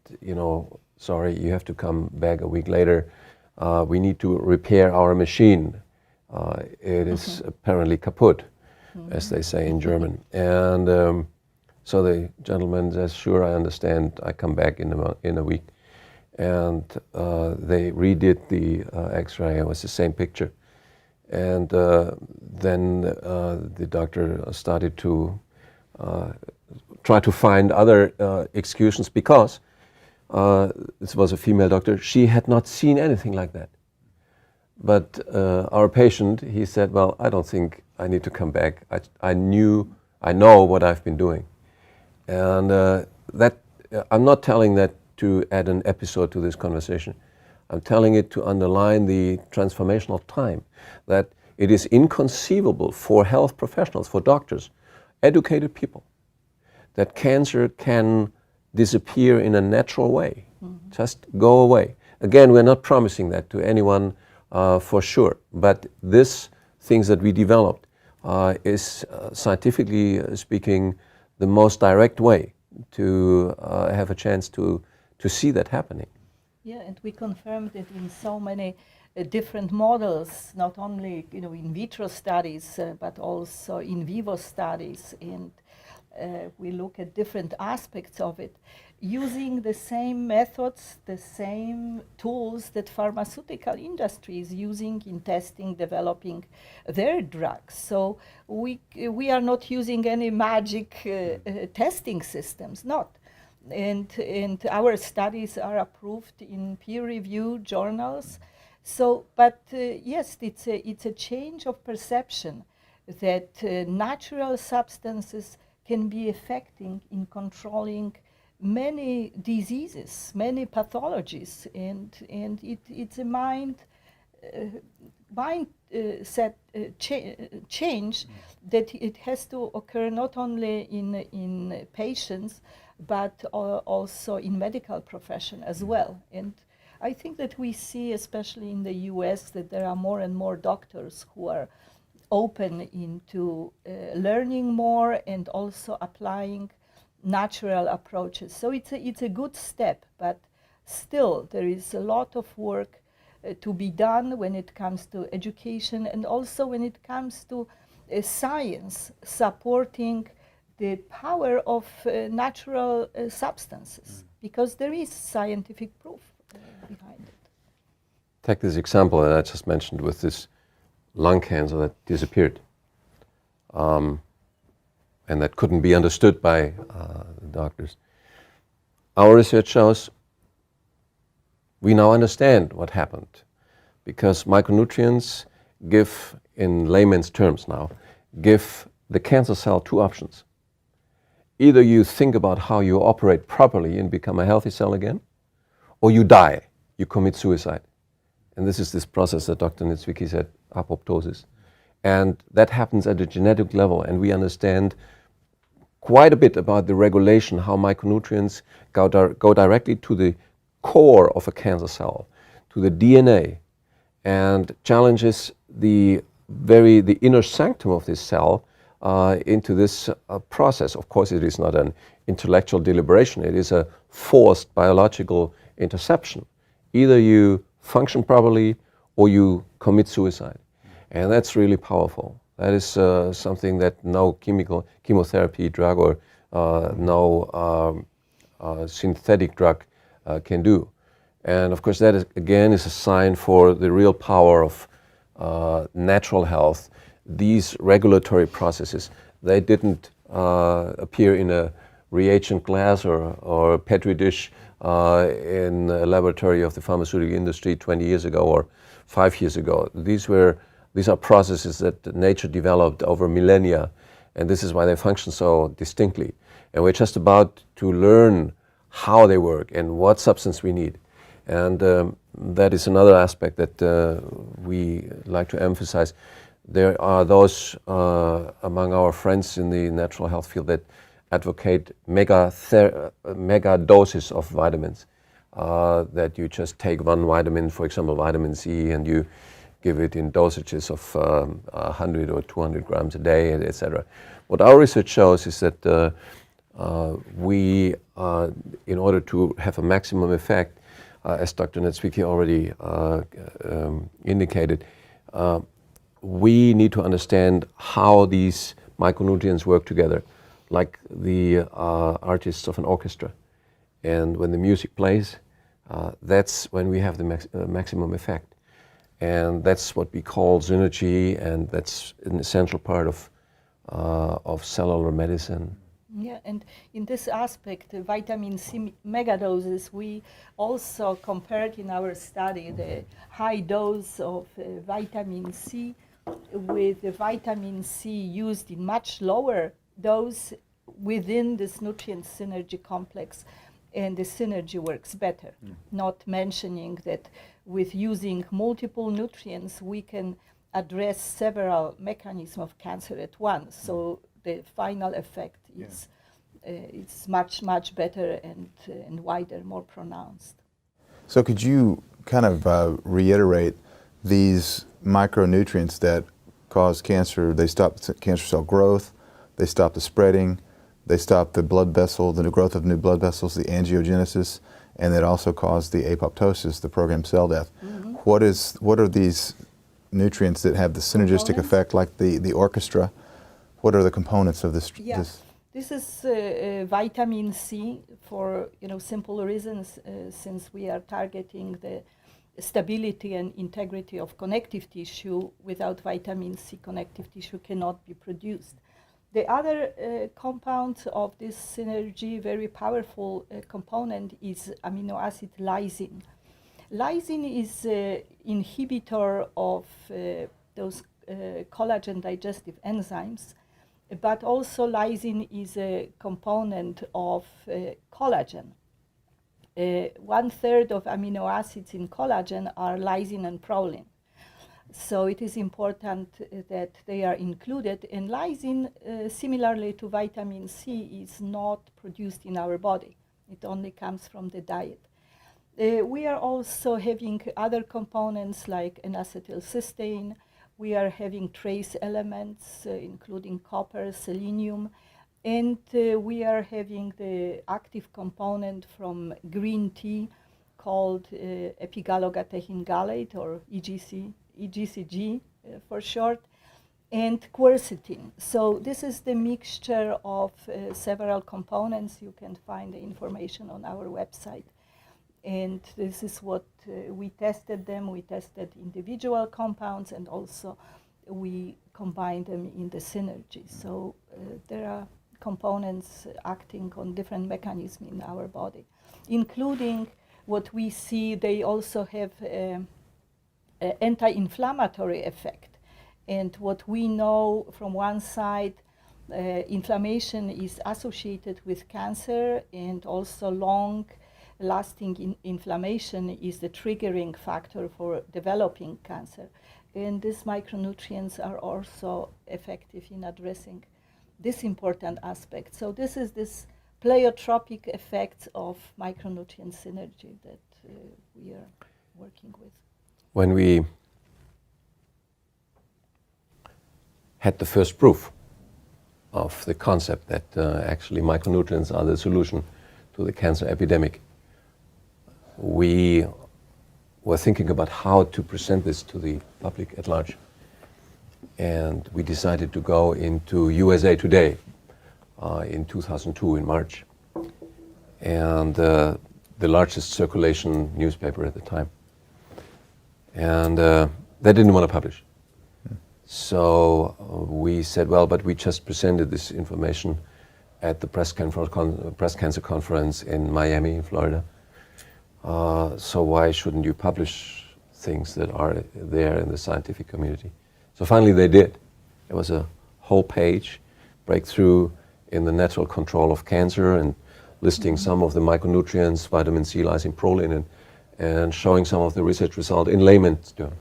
sorry, you have to come back a week later. We need to repair our machine. It is apparently kaputt, as they say in German. And so the gentleman says, sure, I understand. I come back in a week. And they redid the x-ray. It was the same picture. And then the doctor started to try to find other excuses, because this was a female doctor. She had not seen anything like that. But our patient, he said, well, I don't think I need to come back. I knew I know what I've been doing. And I'm not telling that to add an episode to this conversation. I'm telling it to underline the transformational time, that it is inconceivable for health professionals, for doctors, educated people, that cancer can disappear in a natural way, just go away. Again, we're not promising that to anyone for sure, but this things that we developed is scientifically speaking the most direct way to have a chance to see that happening. Yeah, and we confirmed it in so many different models, not only in vitro studies, but also in vivo studies, and we look at different aspects of it, using the same methods, the same tools that pharmaceutical industry is using in testing, developing their drugs. So we are not using any magic testing systems, not. And our studies are approved in peer-reviewed journals. So, but yes, it's a change of perception that natural substances can be effective in controlling many diseases, many pathologies, and it's a mindset change that it has to occur not only in patients, but also in medical profession as well. And I think that we see, especially in the US, that there are more and more doctors who are open into learning more and also applying natural approaches. So it's a good step, but still there is a lot of work to be done when it comes to education, and also when it comes to science supporting the power of natural substances, because there is scientific proof behind it. Take this example that I just mentioned with this lung cancer that disappeared, and that couldn't be understood by doctors. Our research shows we now understand what happened, because micronutrients give, in layman's terms now, give the cancer cell two options. Either you think about how you operate properly and become a healthy cell again, or you die, you commit suicide. And this is this process that Dr. Niedzwiecki said, apoptosis. And that happens at a genetic level, and we understand quite a bit about the regulation, how micronutrients go directly to the core of a cancer cell, to the DNA, and challenges the inner sanctum of this cell into this process. Of course, it is not an intellectual deliberation, it is a forced biological interception. Either you function properly or you commit suicide. And that's really powerful. That is something that no chemotherapy drug or no synthetic drug can do. And of course that is, again, is a sign for the real power of natural health. These regulatory processes, they didn't appear in a reagent glass or a petri dish in a laboratory of the pharmaceutical industry 20 years ago or 5 years ago. These are processes that nature developed over millennia, and this is why they function so distinctly. And we're just about to learn how they work and what substance we need. And that is another aspect that we like to emphasize. There are those among our friends in the natural health field that advocate mega doses of vitamins, that you just take one vitamin, for example vitamin C, and you give it in dosages of 100 or 200 grams a day, etc. What our research shows is that we, in order to have a maximum effect, as Dr. Niedzwiecki already indicated, we need to understand how these micronutrients work together, like the artists of an orchestra. And when the music plays, that's when we have the maximum effect. And that's what we call synergy, and that's an essential part of cellular medicine. Yeah, and in this aspect, vitamin C megadoses, we also compared in our study the high dose of vitamin C with the vitamin C used in much lower those within this nutrient synergy complex, and the synergy works better. Not mentioning that with using multiple nutrients, we can address several mechanisms of cancer at once. So the final effect is it's much better and wider, more pronounced. So could you kind of reiterate these micronutrients that cause cancer? They stop cancer cell growth, they stop the spreading, they stop the blood vessel, the new growth of new blood vessels, the angiogenesis, and that also cause the apoptosis, the programmed cell death. What are these nutrients that have the synergistic effect, like the orchestra? What are the components of this? This is vitamin C for simple reasons, since we are targeting the stability and integrity of connective tissue. Without vitamin C, connective tissue cannot be produced. The other compound of this synergy, very powerful component, is amino acid lysine. Lysine is an inhibitor of those collagen digestive enzymes, but also lysine is a component of collagen. 1/3 of amino acids in collagen are lysine and proline. So it is important that they are included. And lysine, similarly to vitamin C, is not produced in our body. It only comes from the diet. We are also having other components like N-acetylcysteine. We are having trace elements, including copper, selenium, and we are having the active component from green tea called epigallocatechin gallate, or EGCG for short, and quercetin. So this is the mixture of several components. You can find the information on our website. And this is what we tested them. We tested individual compounds, and also we combined them in the synergy. So there are components acting on different mechanisms in our body, including what we see. They also have an anti-inflammatory effect. And what we know from one side, inflammation is associated with cancer, and also long-lasting inflammation is the triggering factor for developing cancer. And these micronutrients are also effective in addressing this important aspect. So this is this pleiotropic effect of micronutrient synergy that we are working with. When we had the first proof of the concept that actually micronutrients are the solution to the cancer epidemic, we were thinking about how to present this to the public at large. And we decided to go into USA Today in 2002 in March, and the largest circulation newspaper at the time. And they didn't want to publish. So we said, well, but we just presented this information at the breast cancer conference in Miami, in Florida. So why shouldn't you publish things that are there in the scientific community? So finally they did. There was a whole page, breakthrough in the natural control of cancer, and listing some of the micronutrients, vitamin C, lysine, proline, and showing some of the research result in layman's terms.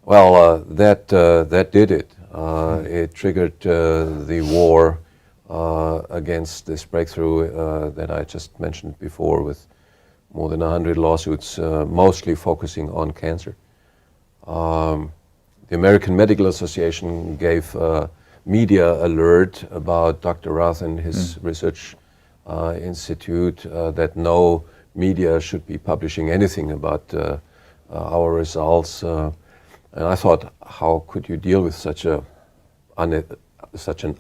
Well, that did it. It triggered the war against this breakthrough that I just mentioned before, with more than 100 lawsuits, mostly focusing on cancer. The American Medical Association gave media alert about Dr. Rath and his research institute that no media should be publishing anything about our results. And I thought, how could you deal with such an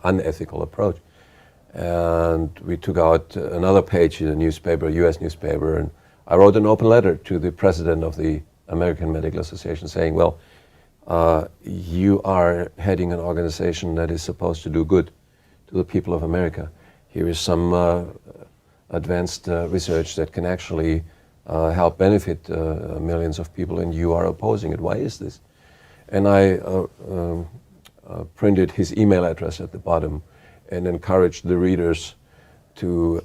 unethical approach? And we took out another page in a newspaper, a US newspaper, and I wrote an open letter to the president of the American Medical Association saying, well, you are heading an organization that is supposed to do good to the people of America. Here is some advanced research that can actually help benefit millions of people, and you are opposing it. Why is this? And I printed his email address at the bottom, and encourage the readers to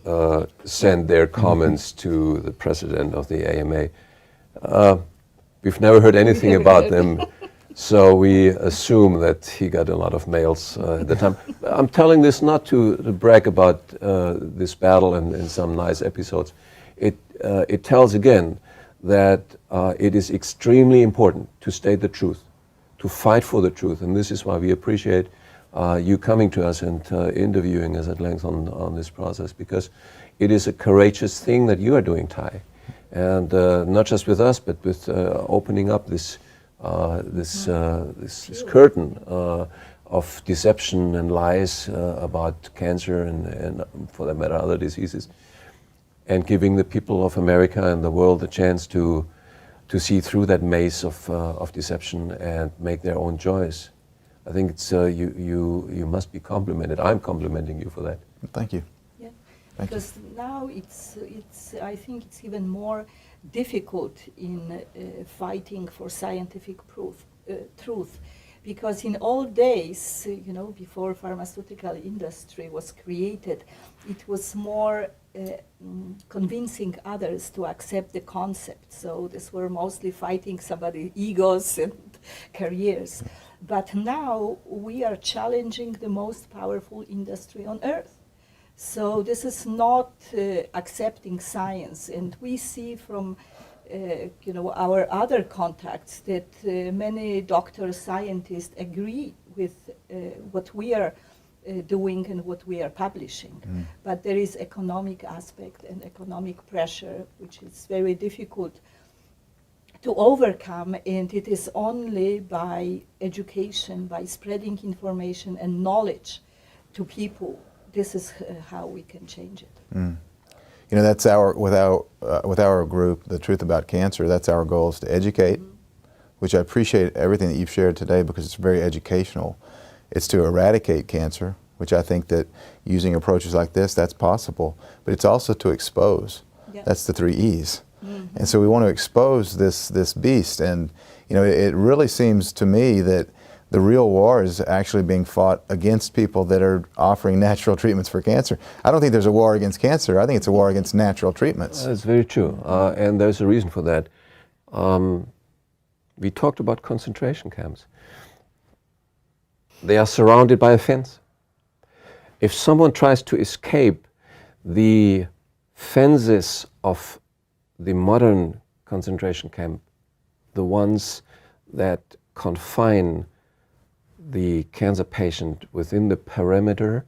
send their comments to the president of the AMA. We've never heard anything about them, so we assume that he got a lot of mails at the time. I'm telling this not to brag about this battle and some nice episodes. It tells again that it is extremely important to state the truth, to fight for the truth, and this is why we appreciate you coming to us and interviewing us at length on this process, because it is a courageous thing that you are doing, Ty, and not just with us, but with opening up this curtain of deception and lies about cancer and for that matter other diseases, and giving the people of America and the world a chance to see through that maze of deception and make their own choice. I think it's you must be complimented. I'm complimenting you for that. Thank you. Yeah, Thank you. because now it's I think it's even more difficult in fighting for scientific truth, because in old days, before pharmaceutical industry was created, it was more convincing others to accept the concept. So this were mostly fighting somebody's egos and careers. But now we are challenging the most powerful industry on earth. So this is not accepting science, and we see from our other contacts that many doctors, scientists agree with what we are doing and what we are publishing. But there is economic aspect and economic pressure, which is very difficult to overcome, and it is only by education, by spreading information and knowledge to people. This is how we can change it. That's with our group, The Truth About Cancer, that's our goal, is to educate, which I appreciate everything that you've shared today because it's very educational. It's to eradicate cancer, which I think that using approaches like this, that's possible. But it's also to expose. Yeah. That's the 3 E's. And so we want to expose this beast. And it really seems to me that the real war is actually being fought against people that are offering natural treatments for cancer. I don't think there's a war against cancer. I think it's a war against natural treatments. That's very true. And there's a reason for that. We talked about concentration camps. They are surrounded by a fence. If someone tries to escape the fences of the modern concentration camp, the ones that confine the cancer patient within the perimeter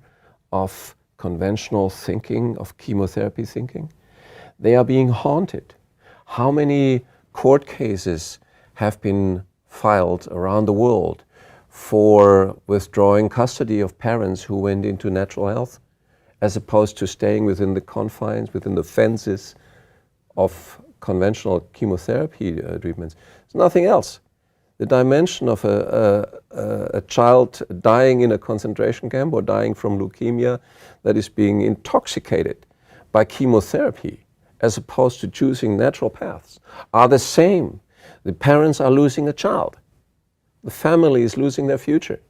of conventional thinking, of chemotherapy thinking, they are being haunted. How many court cases have been filed around the world for withdrawing custody of parents who went into natural health, as opposed to staying within the confines, within the fences of conventional chemotherapy treatments? It's nothing else. The dimension of a child dying in a concentration camp or dying from leukemia that is being intoxicated by chemotherapy as opposed to choosing natural paths are the same. The parents are losing a child. The family is losing their future.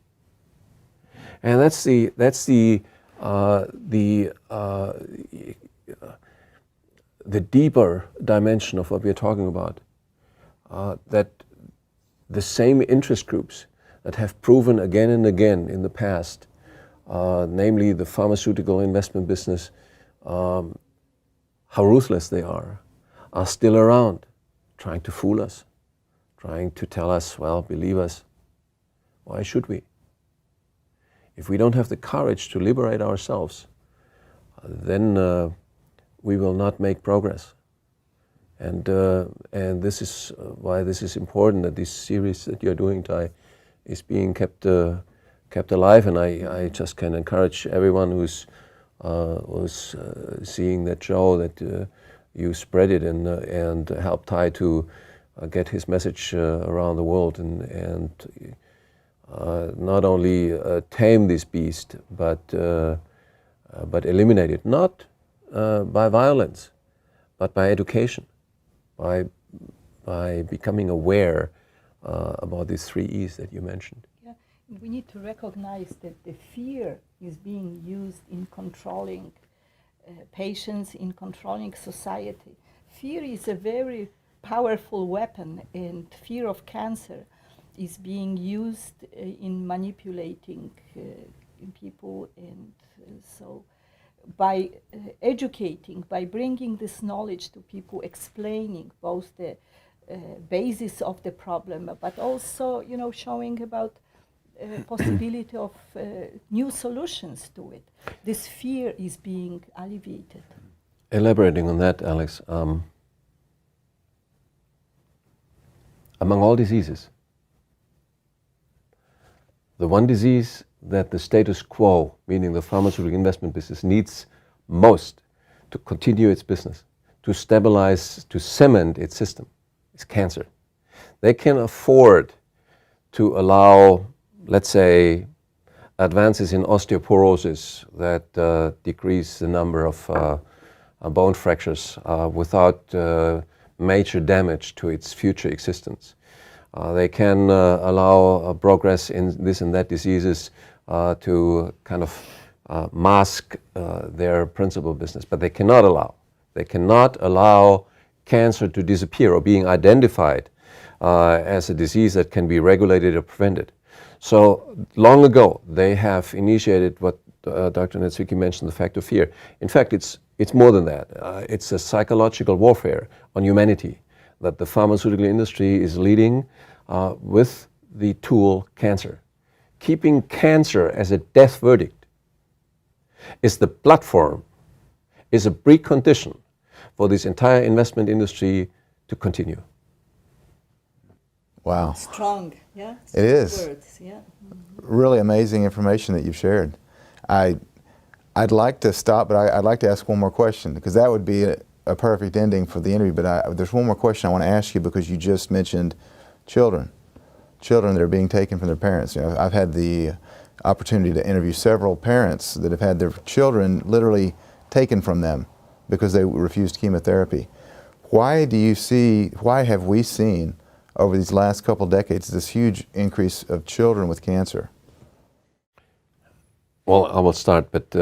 And that's the deeper dimension of what we're talking about. That the same interest groups that have proven again and again in the past, namely the pharmaceutical investment business, how ruthless they are still around, trying to fool us, trying to tell us, well, believe us. Why should we? If we don't have the courage to liberate ourselves, then we will not make progress. And this is why this is important, that this series that you're doing, Ty, is being kept alive. And I just can encourage everyone who's seeing that show that you spread it and help Ty to get his message around the world and not only tame this beast, but eliminate it, not by violence, but by education. By becoming aware about these 3 E's that you mentioned. Yeah, We need to recognize that the fear is being used in controlling patients, in controlling society. Fear is a very powerful weapon, and fear of cancer is being used in manipulating people. And so by educating, by bringing this knowledge to people, explaining both the basis of the problem, but also, showing about possibility of new solutions to it. This fear is being alleviated. Elaborating on that, Alex, among all diseases, the one disease that the status quo, meaning the pharmaceutical investment business, needs most to continue its business, to stabilize, to cement its system, is cancer. They can afford to allow, let's say, advances in osteoporosis that decrease the number of bone fractures without major damage to its future existence. They can allow progress in this and that diseases to kind of mask their principal business, but they cannot allow cancer to disappear or being identified as a disease that can be regulated or prevented. So long ago, they have initiated what Dr. Niedzwiecki mentioned, the fact of fear. In fact, it's more than that. It's a psychological warfare on humanity that the pharmaceutical industry is leading with the tool cancer. Keeping cancer as a death verdict is the platform, is a precondition for this entire investment industry to continue. Wow. Strong, yeah? It is. Words, yeah. Really amazing information that you've shared. I'd like to stop, but I'd like to ask one more question, because that would be a perfect ending for the interview. But there's one more question I want to ask you, because you just mentioned children that are being taken from their parents. I've had the opportunity to interview several parents that have had their children literally taken from them because they refused chemotherapy. Why have we seen over these last couple decades this huge increase of children with cancer? Well, I will start, but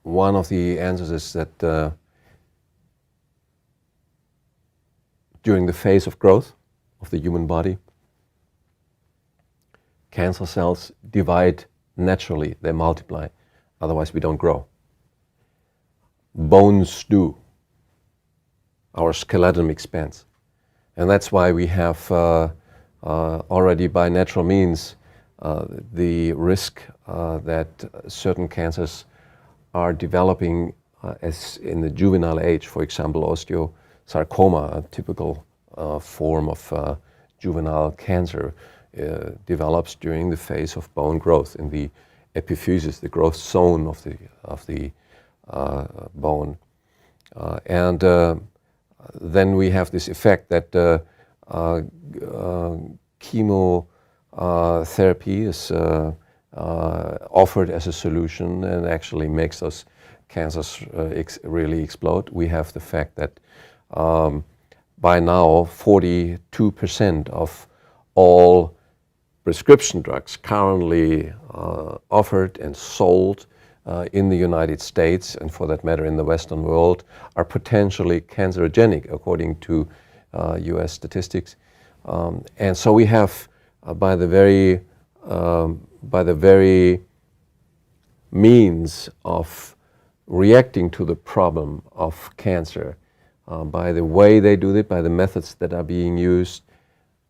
one of the answers is that during the phase of growth of the human body, cancer cells divide naturally, they multiply, otherwise we don't grow. Bones do. Our skeleton expands. And that's why we have already by natural means the risk that certain cancers are developing as in the juvenile age. For example, osteosarcoma, a typical form of juvenile cancer, develops during the phase of bone growth in the epiphysis, the growth zone of the bone. And then we have this effect that chemotherapy is offered as a solution and actually makes those cancers really explode. We have the fact that by now 42% of all prescription drugs currently offered and sold in the United States, and for that matter in the Western world, are potentially cancerogenic according to US statistics. And so we have by the very means of reacting to the problem of cancer, by the way they do it, by the methods that are being used,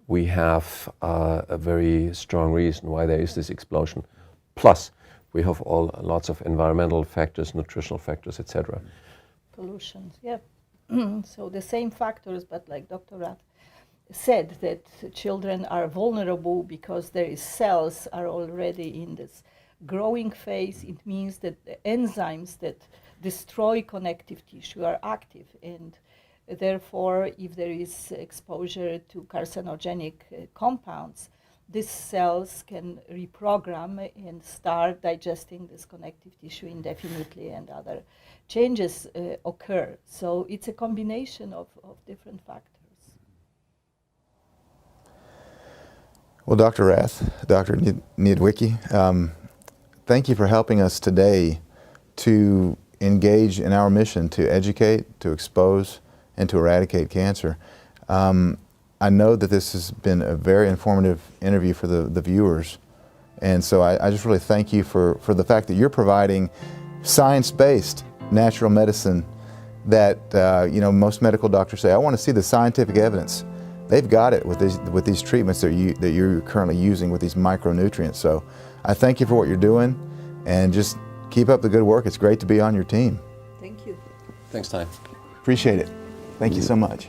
we have a very strong reason why there is this explosion. Plus, we have lots of environmental factors, nutritional factors, etc. Pollution, yeah. So the same factors, but like Dr. Rath said, that children are vulnerable because their cells are already in this growing phase. It means that the enzymes that destroy connective tissue are active, and therefore, if there is exposure to carcinogenic compounds, these cells can reprogram and start digesting this connective tissue indefinitely, and other changes occur. So it's a combination of different factors. Well, Dr. Rath, Dr. Niedzwiecki, thank you for helping us today to engage in our mission to educate, to expose, and to eradicate cancer. I know that this has been a very informative interview for the viewers, and so I just really thank you for the fact that you're providing science-based natural medicine that most medical doctors say, I want to see the scientific evidence. They've got it with these treatments that you're currently using with these micronutrients. So I thank you for what you're doing, and just keep up the good work. It's great to be on your team. Thank you. Thanks, Ty. Appreciate it. Thank you so much.